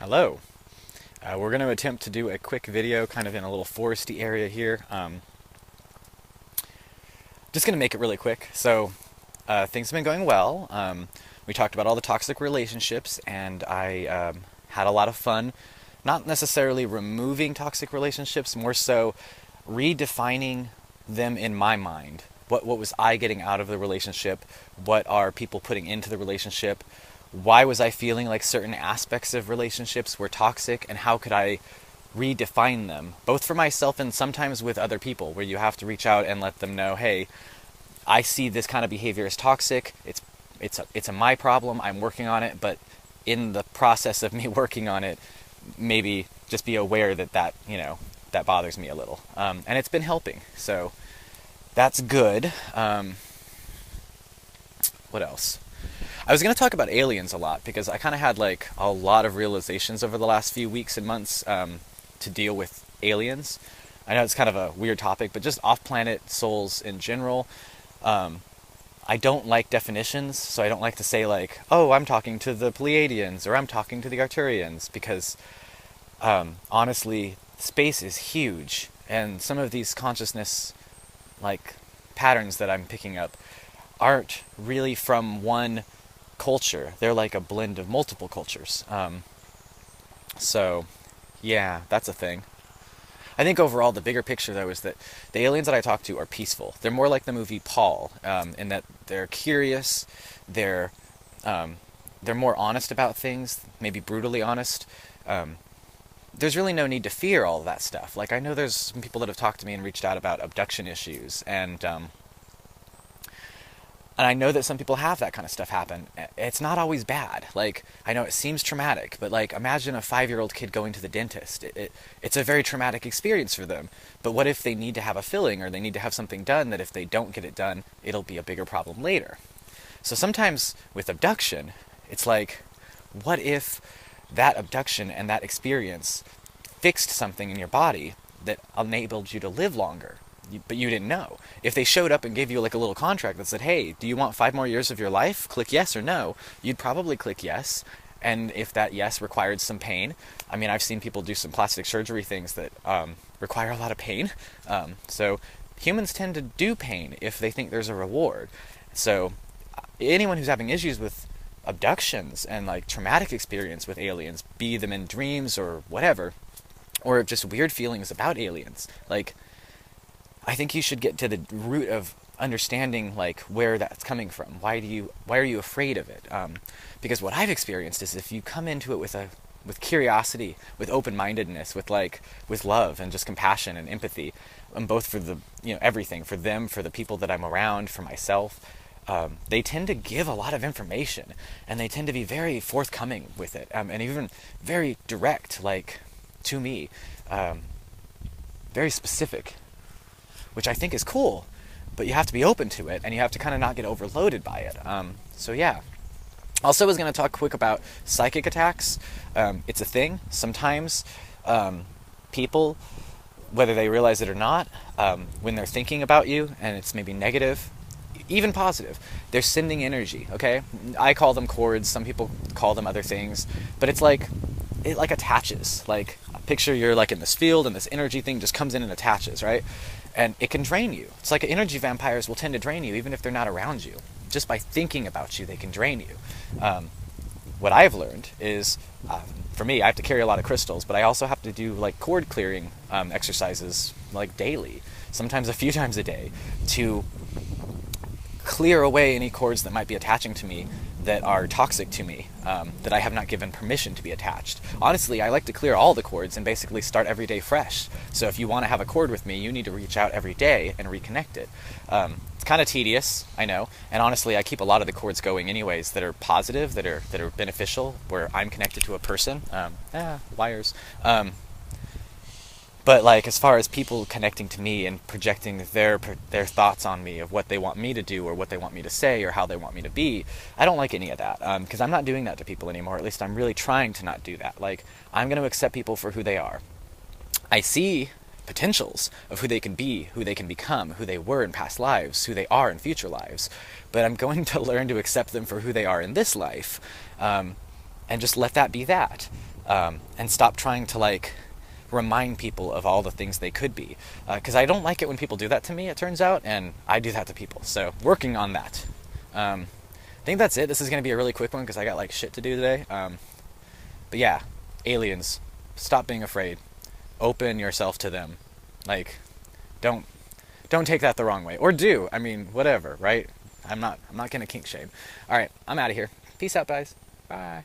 Hello. We're going to attempt to do a quick video kind of in a little foresty area here. Just going to make it really quick. Things have been going well. We talked about all the toxic relationships, and I had a lot of fun. Not necessarily removing toxic relationships, more so redefining them in my mind. What was I getting out of the relationship? What are people putting into the relationship? Why was I feeling like certain aspects of relationships were toxic, and how could I redefine them, both for myself and sometimes with other people, where you have to reach out and let them know, hey, I see this kind of behavior as toxic. It's a my problem. I'm working on it, but in the process of me working on it, maybe just be aware that bothers me a little. And it's been helping, so that's good. What else? I was going to talk about aliens a lot because I kind of had like a lot of realizations over the last few weeks and months to deal with aliens. I know it's kind of a weird topic, but just off-planet souls in general. I don't like definitions, so I don't like to say like, oh, I'm talking to the Pleiadians or I'm talking to the Arcturians, because honestly, space is huge, and some of these consciousness like patterns that I'm picking up aren't really from one culture. They're like a blend of multiple cultures. So, yeah, that's a thing. I think overall the bigger picture, though, is that the aliens that I talk to are peaceful. They're more like the movie Paul, in that they're curious, they're more honest about things, maybe brutally honest. There's really no need to fear all of that stuff. Like, I know there's some people that have talked to me and reached out about abduction issues, and I know that some people have that kind of stuff happen. It's not always bad. Like, I know it seems traumatic, but like, imagine a 5-year-old kid going to the dentist. It's a very traumatic experience for them. But what if they need to have a filling, or they need to have something done that if they don't get it done, it'll be a bigger problem later? So sometimes with abduction, it's like, what if that abduction and that experience fixed something in your body that enabled you to live longer? But you didn't know. If they showed up and gave you like a little contract that said, hey, do you want 5 more years of your life? Click yes or no. You'd probably click yes. And if that yes required some pain, I mean, I've seen people do some plastic surgery things that require a lot of pain. So humans tend to do pain if they think there's a reward. So anyone who's having issues with abductions and like traumatic experience with aliens, be them in dreams or whatever, or just weird feelings about aliens, like, I think you should get to the root of understanding like where that's coming from. Why are you afraid of it? Because what I've experienced is, if you come into it with curiosity, with open-mindedness, with love and just compassion and empathy, and both for the everything, for them, for the people that I'm around, for myself, they tend to give a lot of information, and they tend to be very forthcoming with it, and even very direct, like, to me, very specific, which I think is cool, but you have to be open to it, and you have to kind of not get overloaded by it. So yeah. Also, I was going to talk quick about psychic attacks. It's a thing. Sometimes people, whether they realize it or not, when they're thinking about you, and it's maybe negative, even positive, they're sending energy, okay? I call them cords, some people call them other things, but it's like, it like attaches. Like, picture you're like in this field, and this energy thing just comes in and attaches, right? And it can drain you. It's like energy vampires will tend to drain you even if they're not around you. Just by thinking about you, they can drain you. What I've learned is, for me, I have to carry a lot of crystals, but I also have to do like cord clearing exercises like daily, sometimes a few times a day, to clear away any cords that might be attaching to me that are toxic to me, that I have not given permission to be attached. Honestly, I like to clear all the cords and basically start every day fresh. So if you want to have a cord with me, you need to reach out every day and reconnect it. It's kind of tedious, I know, and honestly, I keep a lot of the cords going anyways that are positive, that are beneficial, where I'm connected to a person. Wires. But like, as far as people connecting to me and projecting their thoughts on me of what they want me to do, or what they want me to say, or how they want me to be, I don't like any of that, because I'm not doing that to people anymore. At least I'm really trying to not do that. Like, I'm going to accept people for who they are. I see potentials of who they can be, who they can become, who they were in past lives, who they are in future lives, but I'm going to learn to accept them for who they are in this life, and just let that be that. and stop trying to like remind people of all the things they could be. Because I don't like it when people do that to me, it turns out, and I do that to people. So working on that. I think that's it. This is going to be a really quick one because I got like shit to do today. But yeah, aliens, stop being afraid. Open yourself to them. Like, don't don't take that the wrong way, or do. I mean, whatever, right? I'm not gonna kink shame. All right, I'm out of here. Peace out, guys. Bye.